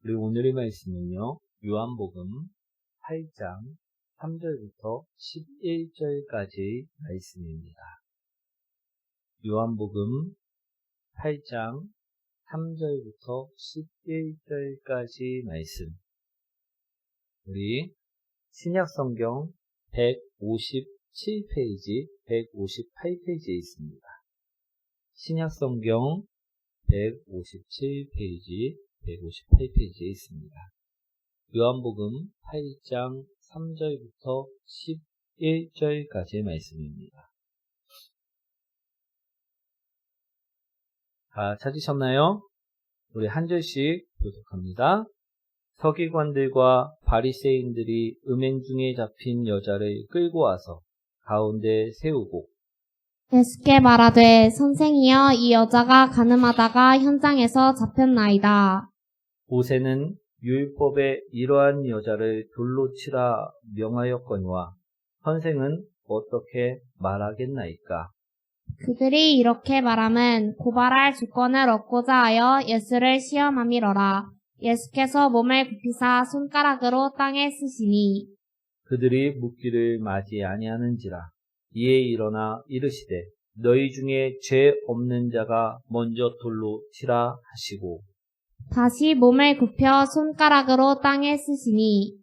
우리 오늘의 말씀은요, 요한복음 8장 3절부터 11절까지의 말씀입니다. 요한복음 8장 3절부터 11절까지 말씀. 우리 신약성경 157페이지, 158페이지에 있습니다. 신약성경 157페이지, 158페이지에 있습니다. 요한복음 8장 3절부터 11절까지의 말씀입니다. 찾으셨나요? 우리 한 절씩 교독합니다. 서기관들과 바리새인들이 음행 중에 잡힌 여자를 끌고 와서 가운데 세우고 예수께 말하되 선생이여 이 여자가 간음하다가 현장에서 잡혔나이다. 모세는 율법에 이러한 여자를 돌로 치라 명하였거니와 선생은 어떻게 말하겠나이까? 그들이 이렇게 말함은 고발할 주권을 얻고자 하여 예수를 시험함이로라. 예수께서 몸을 굽히사 손가락으로 땅에 쓰시니 그들이 묻기를 맞이 아니하는지라. 이에 일어나 이르시되 너희 중에 죄 없는 자가 먼저 돌로 치라 하시고 다시 몸을 굽혀 손가락으로 땅에 쓰시니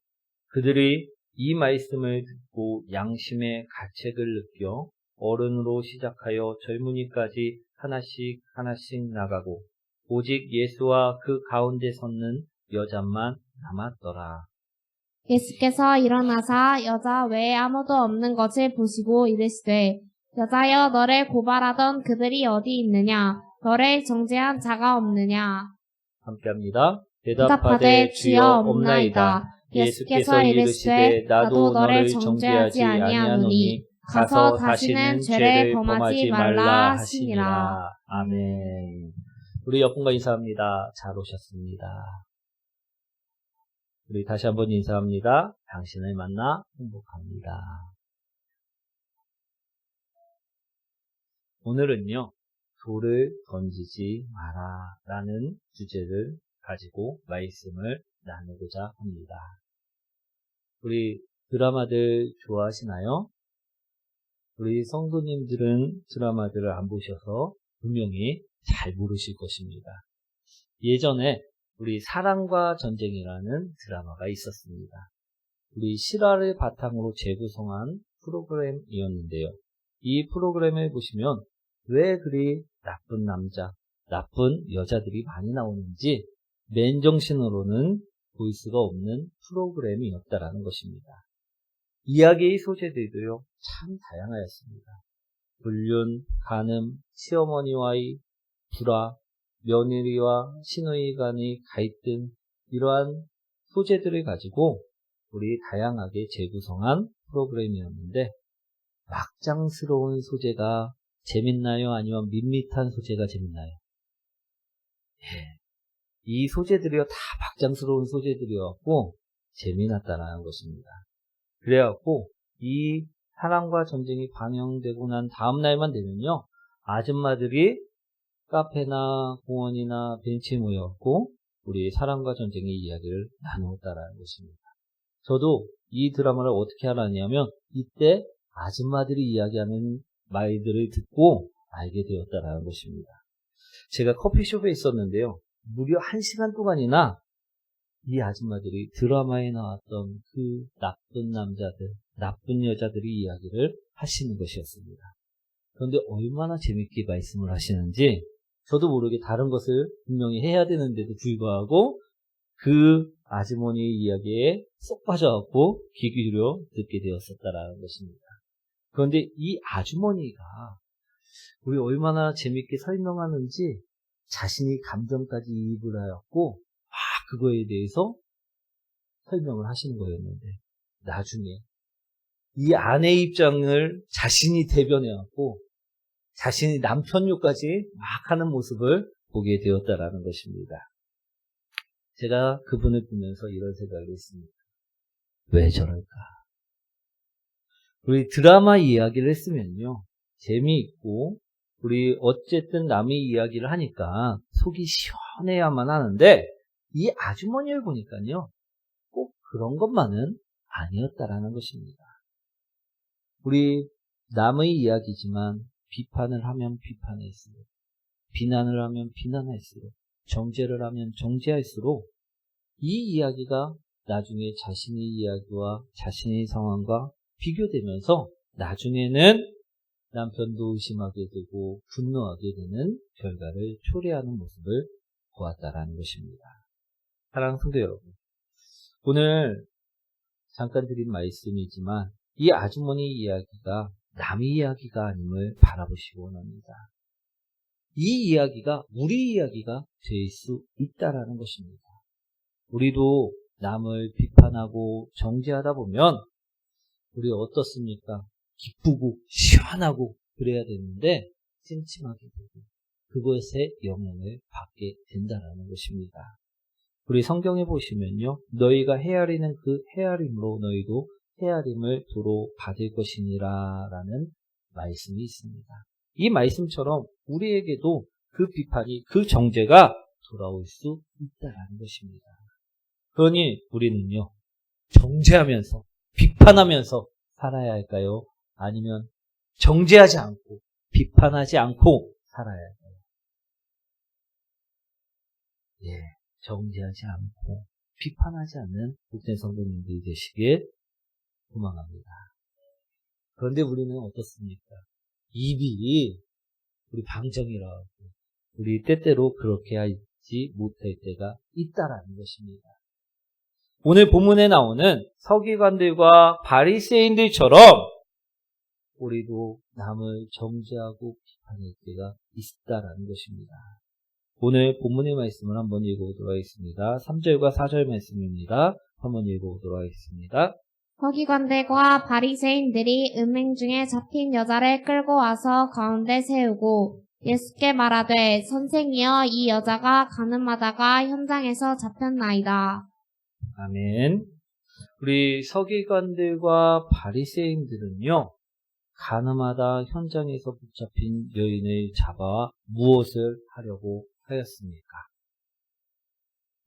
그들이 이 말씀을 듣고 양심의 가책을 느껴 어른으로 시작하여 젊은이까지 하나씩 나가고 오직 예수와 그 가운데 섰는 여자만 남았더라. 예수께서 일어나사 여자 외에 아무도 없는 것을 보시고 이르시되 여자여 너를 고발하던 그들이 어디 있느냐? 너를 정죄한 자가 없느냐? 함께합니다. 대답하되 주여 없나이다. 예수께서 이르시되 나도 너를 정죄하지 아니하노니 가서 다시는 죄를 범하지 말라 하시니라. 아멘. 우리 여러분과 인사합니다. 잘 오셨습니다. 우리 다시 한번 인사합니다. 당신을 만나 행복합니다. 오늘은요, 돌을 던지지 마라 라는 주제를 가지고 말씀을 나누고자 합니다. 우리 드라마들 좋아하시나요? 우리 성도님들은 드라마들을 안 보셔서 분명히 잘 모르실 것입니다. 예전에 우리 사랑과 전쟁이라는 드라마가 있었습니다. 우리 실화를 바탕으로 재구성한 프로그램이었는데요. 이 프로그램을 보시면 왜 그리 나쁜 남자, 나쁜 여자들이 많이 나오는지 맨정신으로는 볼 수가 없는 프로그램이었다라는 것입니다. 이야기의 소재들도요, 참 다양하였습니다. 불륜, 간음, 시어머니와의 불화, 며느리와 시누이 간의 갈등, 이러한 소재들을 가지고 우리 다양하게 재구성한 프로그램이었는데 막장스러운 소재가 재밌나요? 아니면 밋밋한 소재가 재밌나요? 이 소재들이요 다 막장스러운 소재들이었고 재미났다라는 것입니다. 그래갖고 이 사랑과 전쟁이 방영되고 난 다음 날만 되면요, 아줌마들이 카페나 공원이나 벤치에 모여갖고 우리 사랑과 전쟁의 이야기를 나누었다라는 것입니다. 저도 이 드라마를 어떻게 알았냐면 이때 아줌마들이 이야기하는 말들을 듣고 알게 되었다라는 것입니다. 제가 커피숍에 있었는데요, 무려 1시간 동안이나 이 아줌마들이 드라마에 나왔던 그 나쁜 남자들, 나쁜 여자들이 이야기를 하시는 것이었습니다. 그런데 얼마나 재밌게 말씀을 하시는지 저도 모르게 다른 것을 분명히 해야 되는데도 불구하고 그 아주머니의 이야기에 쏙 빠져갖고 귀 기울여 듣게 되었었다라는 것입니다. 그런데 이 아주머니가 우리 얼마나 재밌게 설명하는지 자신이 감정까지 이입을 하였고 그거에 대해서 설명을 하시는 거였는데 나중에 이 아내의 입장을 자신이 대변해갖고 자신이 남편 욕까지 막 하는 모습을 보게 되었다라는 것입니다. 제가 그분을 보면서 이런 생각을 했습니다. 왜 저럴까? 우리 드라마 이야기를 했으면요, 재미있고 우리 어쨌든 남의 이야기를 하니까 속이 시원해야만 하는데 이 아주머니를 보니까요, 꼭 그런 것만은 아니었다라는 것입니다. 우리 남의 이야기지만 비판을 하면 비판할수록, 비난을 하면 비난할수록, 정죄를 하면 정죄할수록 이 이야기가 나중에 자신의 이야기와 자신의 상황과 비교되면서 나중에는 남편도 의심하게 되고 분노하게 되는 결과를 초래하는 모습을 보았다라는 것입니다. 사랑하는 성도 여러분, 오늘 잠깐 드린 말씀이지만 이 아주머니 이야기가 남의 이야기가 아님을 바라보시기 원합니다. 이 이야기가 우리 이야기가 될 수 있다라는 것입니다. 우리도 남을 비판하고 정죄하다 보면 우리 어떻습니까? 기쁘고 시원하고 그래야 되는데 찜찜하게 되고 그것에 영향을 받게 된다는 것입니다. 우리 성경에 보시면요, 너희가 헤아리는 그 헤아림으로 너희도 헤아림을 도로 받을 것이니라 라는 말씀이 있습니다. 이 말씀처럼 우리에게도 그 비판이, 그 정죄가 돌아올 수 있다는 것입니다. 그러니 우리는요, 정죄하면서 비판하면서 살아야 할까요? 아니면 정죄하지 않고 비판하지 않고 살아야 할까요? 예, 정죄하지 않고 비판하지 않는 복된 성도님들이 되시길 소망합니다. 그런데 우리는 어떻습니까? 입이 우리 방정이라 우리 때때로 그렇게 하지 못할 때가 있다라는 것입니다. 오늘 본문에 나오는 서기관들과 바리새인들처럼 우리도 남을 정죄하고 비판할 때가 있다라는 것입니다. 오늘 본문의 말씀을 한번 읽어보도록 하겠습니다. 3절과 4절 말씀입니다. 한번 읽어보도록 하겠습니다. 서기관들과 바리새인들이 음행 중에 잡힌 여자를 끌고 와서 가운데 세우고 예수께 말하되 선생이여 이 여자가 가늠하다가 현장에서 잡혔나이다. 아멘. 우리 서기관들과 바리새인들은요, 가늠하다 현장에서 붙잡힌 여인을 잡아 무엇을 하려고 하였습니까?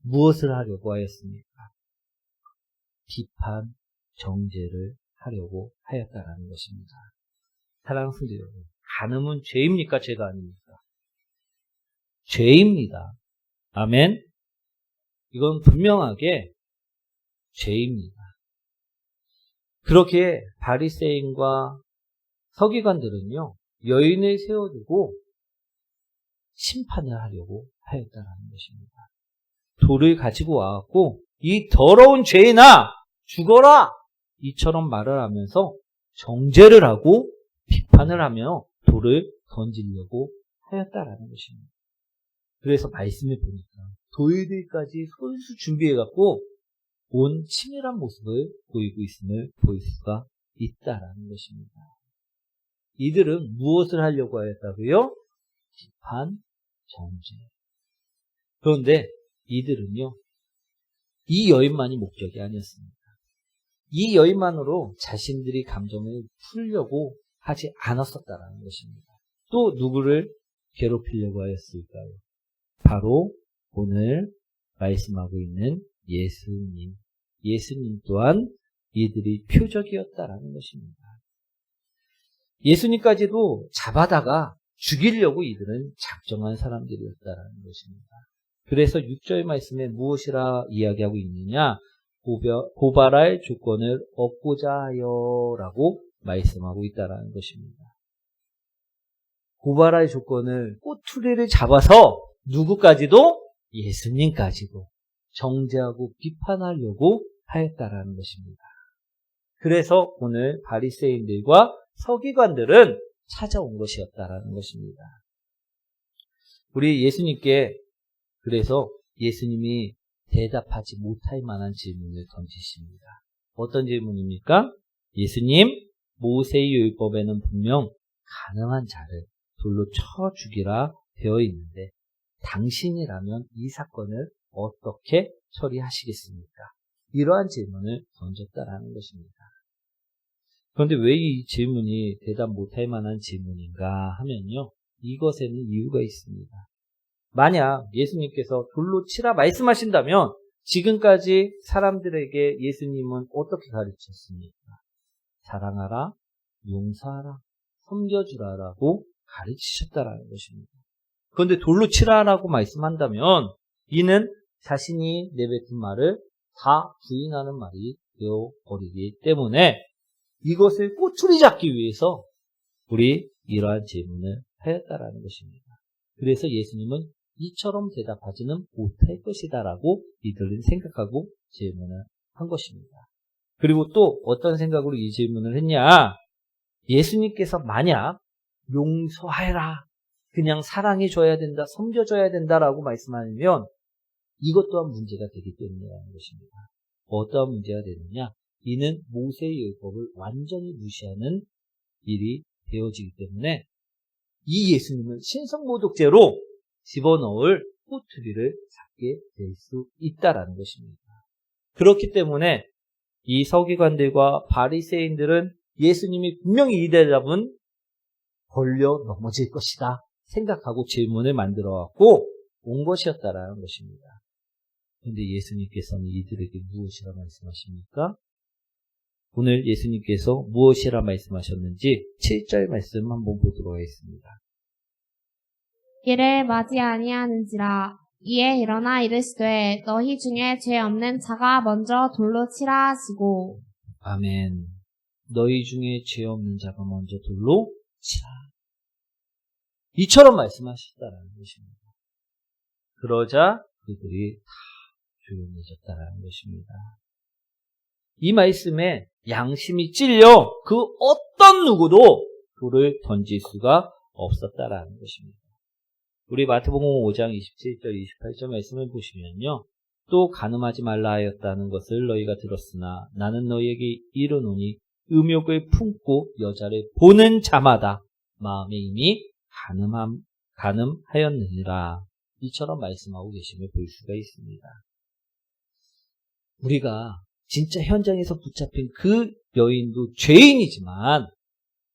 무엇을 하려고 하였습니까? 비판, 정죄를 하려고 하였다라는 것입니다. 사랑하는 성도 여러분, 간음은 죄입니까? 죄가 아닙니까? 죄입니다. 아멘. 이건 분명하게 죄입니다. 그렇게 바리새인과 서기관들은요, 여인을 세워두고 심판을 하려고 하였다라는 것입니다. 돌을 가지고 와갖고 이 더러운 죄인아 죽어라! 이처럼 말을 하면서 정죄를 하고 비판을 하며 돌을 던지려고 하였다라는 것입니다. 그래서 말씀을 보니까 돌들까지 손수 준비해갖고 온 치밀한 모습을 보이고 있음을 볼 수가 있다라는 것입니다. 이들은 무엇을 하려고 하였다고요? 비판, 정죄. 그런데 이들은요, 이 여인만이 목적이 아니었습니다. 이 여인만으로 자신들이 감정을 풀려고 하지 않았었다라는 것입니다. 또 누구를 괴롭히려고 하였을까요? 바로 오늘 말씀하고 있는 예수님. 예수님 또한 이들이 표적이었다라는 것입니다. 예수님까지도 잡아다가 죽이려고 이들은 작정한 사람들이었다라는 것입니다. 그래서 6절 말씀에 무엇이라 이야기하고 있느냐? 고발할 조건을 얻고자 하여라고 말씀하고 있다라는 것입니다. 고발할 조건을 꼬투리를 잡아서 누구까지도? 예수님까지도 정죄하고 비판하려고 하였다라는 것입니다. 그래서 오늘 바리새인들과 서기관들은 찾아온 것이었다라는 것입니다. 우리 예수님께 그래서 예수님이 대답하지 못할 만한 질문을 던지십니다. 어떤 질문입니까? 예수님, 모세의 율법에는 분명 가능한 자를 돌로 쳐 죽이라 되어 있는데 당신이라면 이 사건을 어떻게 처리하시겠습니까? 이러한 질문을 던졌다라는 것입니다. 그런데 왜 이 질문이 대답 못할 만한 질문인가 하면요, 이것에는 이유가 있습니다. 만약 예수님께서 돌로 치라 말씀하신다면 지금까지 사람들에게 예수님은 어떻게 가르쳤습니까? 사랑하라, 용서하라, 섬겨주라라고 가르치셨다라는 것입니다. 그런데 돌로 치라라고 말씀한다면 이는 자신이 내뱉은 말을 다 부인하는 말이 되어버리기 때문에 이것을 꼬투리 잡기 위해서 우리 이러한 질문을 하였다라는 것입니다. 그래서 예수님은 이처럼 대답하지는 못할 것이다라고 이들은 생각하고 질문을 한 것입니다. 그리고 또 어떤 생각으로 이 질문을 했냐? 예수님께서 만약 용서해라, 그냥 사랑해줘야 된다, 섬겨줘야 된다라고 말씀하면 이것 또한 문제가 되기 때문이라는 것입니다. 어떠한 문제가 되느냐? 이는 모세의 율법을 완전히 무시하는 일이 되어지기 때문에 이 예수님을 신성모독죄로 집어넣을 꼬투리를 잡게 될 수 있다라는 것입니다. 그렇기 때문에 이 서기관들과 바리새인들은 예수님이 분명히 이 대답은 걸려 넘어질 것이다 생각하고 질문을 만들어갖고 온 것이었다라는 것입니다. 그런데 예수님께서는 이들에게 무엇이라 말씀하십니까? 오늘 예수님께서 무엇이라 말씀하셨는지 7절 말씀 한번 보도록 하겠습니다. 이를 맞이 아니하는지라. 이에 일어나 이르시되 너희 중에 죄 없는 자가 먼저 돌로 치라 하시고. 아멘. 너희 중에 죄 없는 자가 먼저 돌로 치라. 이처럼 말씀하셨다라는 것입니다. 그러자 그들이 다 조용해졌다라는 것입니다. 이 말씀에 양심이 찔려 그 어떤 누구도 돌을 던질 수가 없었다라는 것입니다. 우리 마태복음 5장 27절 28절 말씀을 보시면요. 또 간음하지 말라 하였다는 것을 너희가 들었으나 나는 너희에게 이르노니 음욕을 품고 여자를 보는 자마다 마음에 이미 간음하였느니라. 이처럼 말씀하고 계심을 볼 수가 있습니다. 우리가 진짜 현장에서 붙잡힌 그 여인도 죄인이지만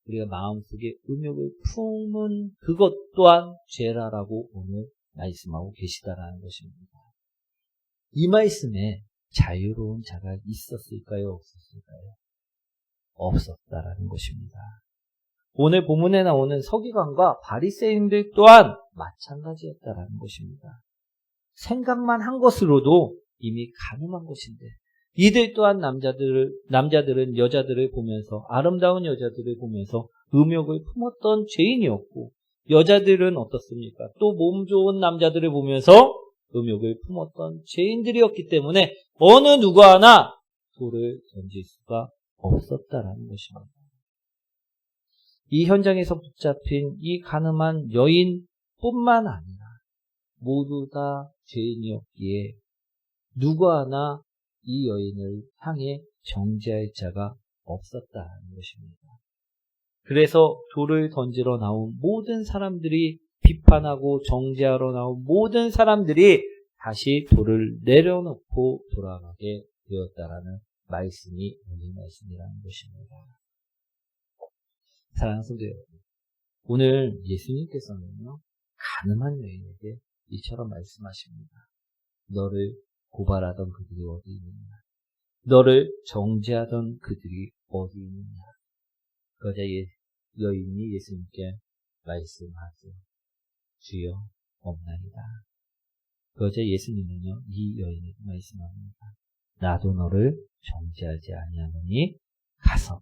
우리가 마음속에 음욕을 품은 그것 또한 죄라라고 오늘 말씀하고 계시다라는 것입니다. 이 말씀에 자유로운 자가 있었을까요? 없었을까요? 없었다라는 것입니다. 오늘 본문에 나오는 서기관과 바리새인들 또한 마찬가지였다라는 것입니다. 생각만 한 것으로도 이미 가늠한 것인데 이들 또한 남자들은 여자들을 보면서 아름다운 여자들을 보면서 음욕을 품었던 죄인이었고 여자들은 어떻습니까? 또 몸 좋은 남자들을 보면서 음욕을 품었던 죄인들이었기 때문에 어느 누구 하나 돌을 던질 수가 없었다라는 것입니다. 이 현장에서 붙잡힌 이 가늠한 여인뿐만 아니라 모두 다 죄인이었기에 누구 하나 이 여인을 향해 정죄할 자가 없었다는 것입니다. 그래서 돌을 던지러 나온 모든 사람들이 비판하고 정죄하러 나온 모든 사람들이 다시 돌을 내려놓고 돌아가게 되었다라는 말씀이 오늘 말씀이라는 것입니다. 사랑하는 성도 여러분, 오늘 예수님께서는요 가늠한 여인에게 이처럼 말씀하십니다. 너를 고발하던 그들이 어디 있느냐? 너를 정죄하던 그들이 어디 있느냐? 그러자 여인이 예수님께 말씀하죠. 주여 없나이다. 그러자 예수님은요 이 여인에게 말씀합니다. 나도 너를 정죄하지 아니하노니 가서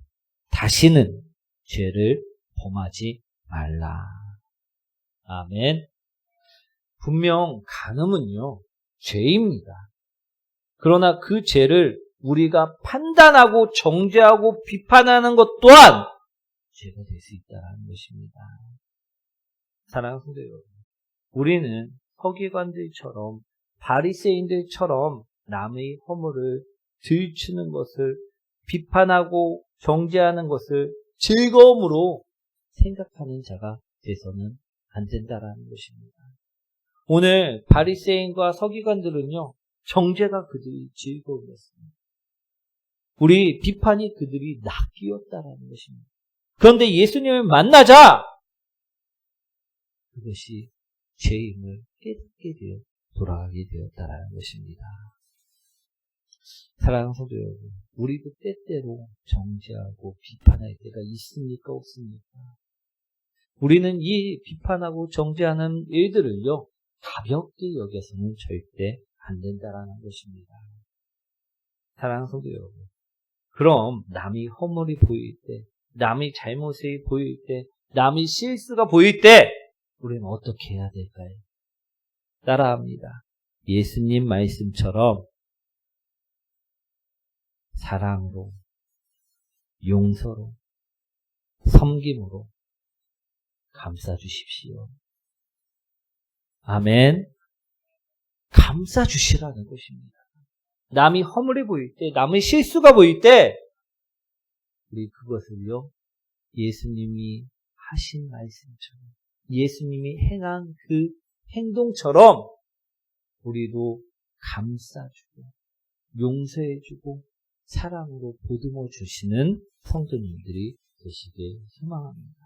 다시는 죄를 범하지 말라. 아멘. 분명 간음은요 죄입니다. 그러나 그 죄를 우리가 판단하고 정죄하고 비판하는 것 또한 죄가 될 수 있다는 것입니다. 사랑하는 성도 여러분, 우리는 서기관들처럼 바리새인들처럼 남의 허물을 들추는 것을 비판하고 정죄하는 것을 즐거움으로 생각하는 자가 돼서는 안 된다라는 것입니다. 오늘 바리새인과 서기관들은요 정죄가 그들이 즐거움이었습니다. 우리 비판이 그들이 낙기였다라는 것입니다. 그런데 예수님을 만나자 그것이 죄임을 깨닫게 되어 돌아가게 되었다라는 것입니다. 사랑하는 성도 여러분, 우리도 때때로 정죄하고 비판할 때가 있습니까? 없습니까? 우리는 이 비판하고 정죄하는 일들을요, 가볍게 여겨서는 절대 안 된다라는 것입니다. 사랑하는 성도 여러분, 그럼 남이 허물이 보일 때, 남이 잘못이 보일 때, 남이 실수가 보일 때 우리는 어떻게 해야 될까요? 따라합니다. 예수님 말씀처럼 사랑으로, 용서로, 섬김으로 감싸주십시오. 아멘. 감싸주시라는 것입니다. 남이 허물이 보일 때, 남의 실수가 보일 때 우리 그것을요, 예수님이 하신 말씀처럼, 예수님이 행한 그 행동처럼 우리도 감싸주고 용서해주고 사랑으로 보듬어 주시는 성도님들이 되시길 소망합니다.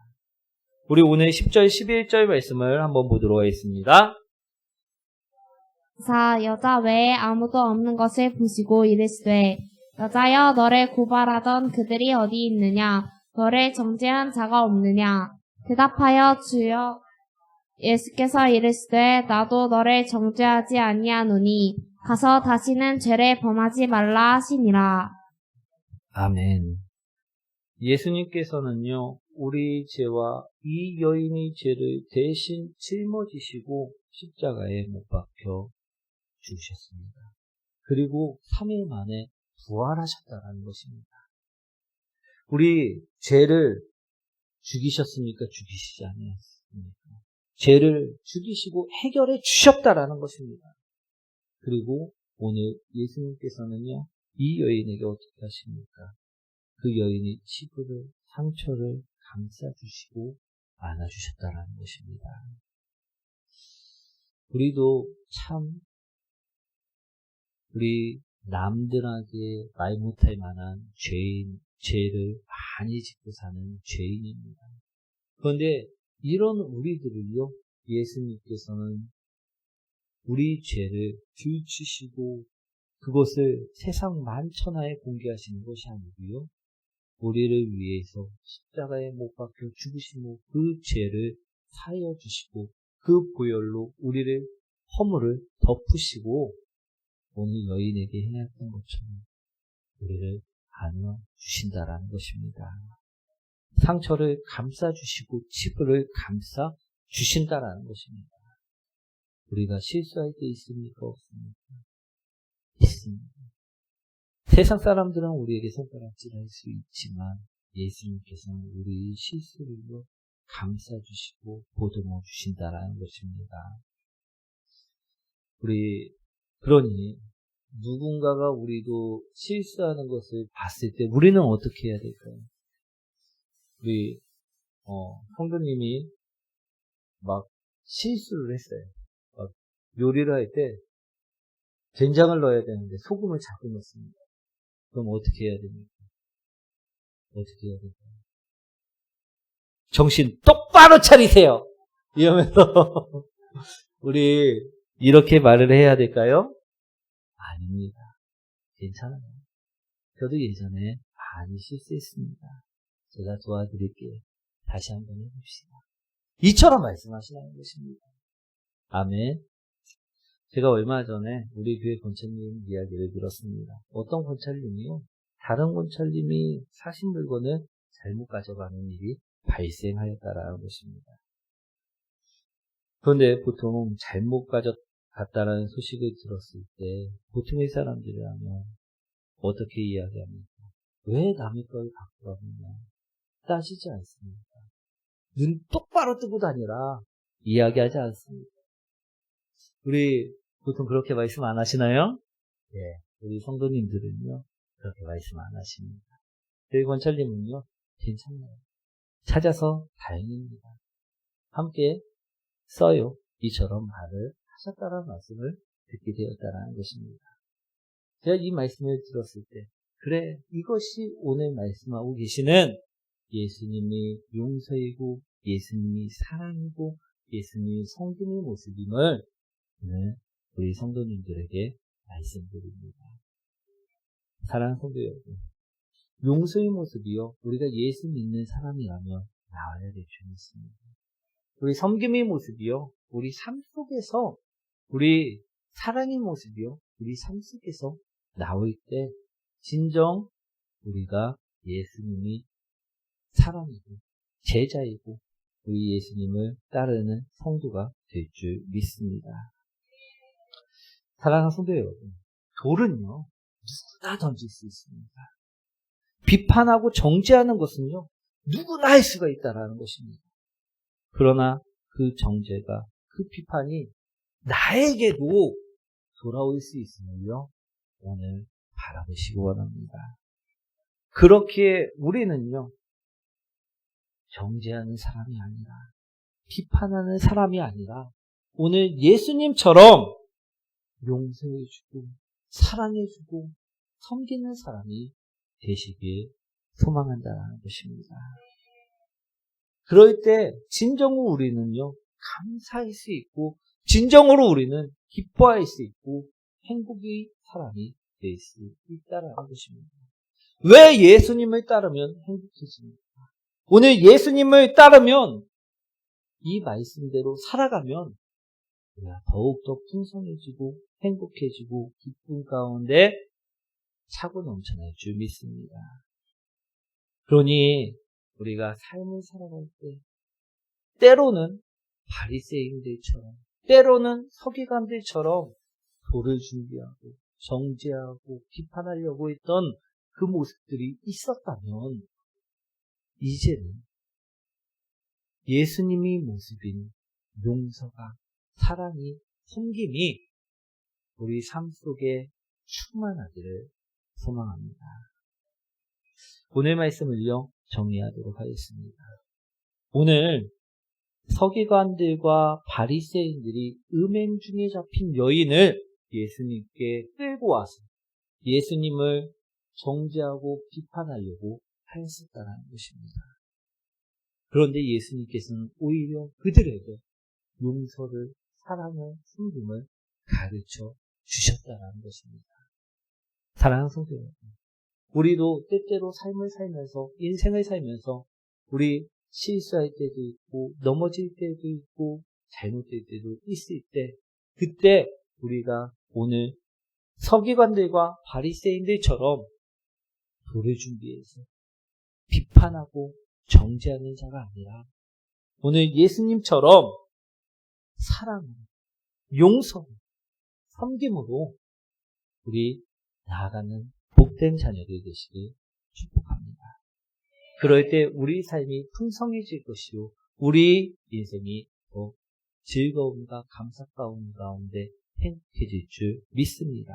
우리 오늘 10절, 11절 말씀을 한번 보도록 하겠습니다. 여자 외에 아무도 없는 것을 보시고 이르시되 여자여 너를 고발하던 그들이 어디 있느냐 너를 정죄한 자가 없느냐 대답하여 주여 예수께서 이르시되 나도 너를 정죄하지 아니하노니 가서 다시는 죄를 범하지 말라 하시니라. 아멘. 예수님께서는요, 우리 죄와 이 여인의 죄를 대신 짊어지시고 십자가에 못 박혀 죽으셨습니다. 그리고 3일 만에 부활하셨다는 것입니다. 우리 죄를 죽이셨습니까? 죽이시지 않으셨습니까? 죄를 죽이시고 해결해 주셨다라는 것입니다. 그리고 오늘 예수님께서는요, 이 여인에게 어떻게 하십니까? 그 여인의 치부를, 상처를 감싸주시고 안아주셨다라는 것입니다. 우리도 참 우리 남들에게 말 못할 만한 죄를 많이 짓고 사는 죄인입니다. 그런데 이런 우리들을요, 예수님께서는 우리 죄를 들추시고 그것을 세상 만천하에 공개하시는 것이 아니고요, 우리를 위해서 십자가에 못 박혀 죽으시고 그 죄를 사하여 주시고 그 보혈로 우리를 허물을 덮으시고 오늘 여인에게 행했던 것처럼 우리를 안아 주신다라는 것입니다. 상처를 감싸 주시고 치부를 감싸 주신다라는 것입니다. 우리가 실수할 때 있습니까? 없습니까? 있습니다. 세상 사람들은 우리에게 손가락질할 수 있지만 예수님께서는 우리의 실수를 감싸주시고 보듬어 주신다라는 것입니다. 그러니 누군가가 우리도 실수하는 것을 봤을 때 우리는 어떻게 해야 될까요? 우리 성도님이 막 실수를 했어요. 막 요리를 할 때 된장을 넣어야 되는데 소금을 자꾸 넣습니다. 그럼 어떻게 해야 됩니까? 어떻게 해야 될까요? 정신 똑바로 차리세요! 이러면서 우리 이렇게 말을 해야 될까요? 아닙니다. 괜찮아요. 저도 예전에 많이 실수했습니다. 제가 도와드릴게요. 다시 한번 해봅시다. 이처럼 말씀하시라는 것입니다. 아멘. 제가 얼마 전에 우리 교회 권찰님 이야기를 들었습니다. 어떤 권찰님이요? 다른 권찰님이 사신 물건을 잘못 가져가는 일이 발생하였다라는 것입니다. 그런데 보통 잘못 가져갔다라는 소식을 들었을 때 보통의 사람들이라면 어떻게 이야기합니까? 왜 남의 걸 갖고 가느냐? 따지지 않습니다. 눈 똑바로 뜨고 다니라 이야기하지 않습니다. 우리 보통 그렇게 말씀 안 하시나요? 네, 우리 성도님들은요 그렇게 말씀 안 하십니다. 저희 권찰님은요 괜찮아요. 찾아서 다행입니다. 함께 써요. 이처럼 말을 하셨다라는 말씀을 듣게 되었다라는 것입니다. 제가 이 말씀을 들었을 때 그래, 이것이 오늘 말씀하고 계시는 예수님이 용서이고 예수님이 사랑이고 예수님 성김의 모습임을 오늘 우리 성도님들에게 말씀드립니다. 사랑하는 성도 여러분, 용서의 모습이요, 우리가 예수 믿는 사람이라면 나와야 될 줄 믿습니다. 우리 섬김의 모습이요, 우리 삶 속에서, 우리 사랑의 모습이요, 우리 삶 속에서 나올 때 진정 우리가 예수님이 사람이고 제자이고 우리 예수님을 따르는 성도가 될 줄 믿습니다. 사랑하는 성도 여러분, 돌은요 누구나 던질 수 있습니다. 비판하고 정죄하는 것은요 누구나 할 수가 있다라는 것입니다. 그러나 그 정죄가, 그 비판이 나에게도 돌아올 수 있음을요 오늘 바라보시기 원합니다. 그렇게 우리는요 정죄하는 사람이 아니라, 비판하는 사람이 아니라 오늘 예수님처럼 용서해주고 사랑해주고 섬기는 사람이 되시길 소망한다는 것입니다. 그럴 때 진정으로 우리는요 감사할 수 있고, 진정으로 우리는 기뻐할 수 있고 행복의 사람이 될 수 있다는 것입니다. 왜 예수님을 따르면 행복해집니까? 오늘 예수님을 따르면, 이 말씀대로 살아가면 우리가 더욱더 풍성해지고 행복해지고 기쁨 가운데 차고 넘쳐날 줄 믿습니다. 그러니 우리가 삶을 살아갈 때 때로는 바리새인들처럼, 때로는 서기관들처럼 돌을 준비하고 정죄하고 비판하려고 했던 그 모습들이 있었다면, 이제는 예수님의 모습인 용서가, 사랑이, 섬김이 우리 삶 속에 충만하기를 소망합니다. 오늘 말씀을요 정리하도록 하겠습니다. 오늘 서기관들과 바리새인들이 음행 중에 잡힌 여인을 예수님께 끌고 와서 예수님을 정죄하고 비판하려고 하였었다는 것입니다. 그런데 예수님께서는 오히려 그들에게 용서를, 사랑을, 섬김을 가르쳐 주셨다는 것입니다. 사랑하는 성도 여러분, 우리도 때때로 삶을 살면서, 인생을 살면서 우리 실수할 때도 있고 넘어질 때도 있고 잘못될 때도 있을 때, 그때 우리가 오늘 서기관들과 바리새인들처럼 돌을 준비해서 비판하고 정죄하는 자가 아니라 오늘 예수님처럼 사랑, 용서, 섬김으로 우리 나아가는 복된 자녀들 되시길 축복합니다. 그럴 때 우리 삶이 풍성해질 것이요, 우리 인생이 더 즐거움과 감사가운 가운데 행복해질 줄 믿습니다.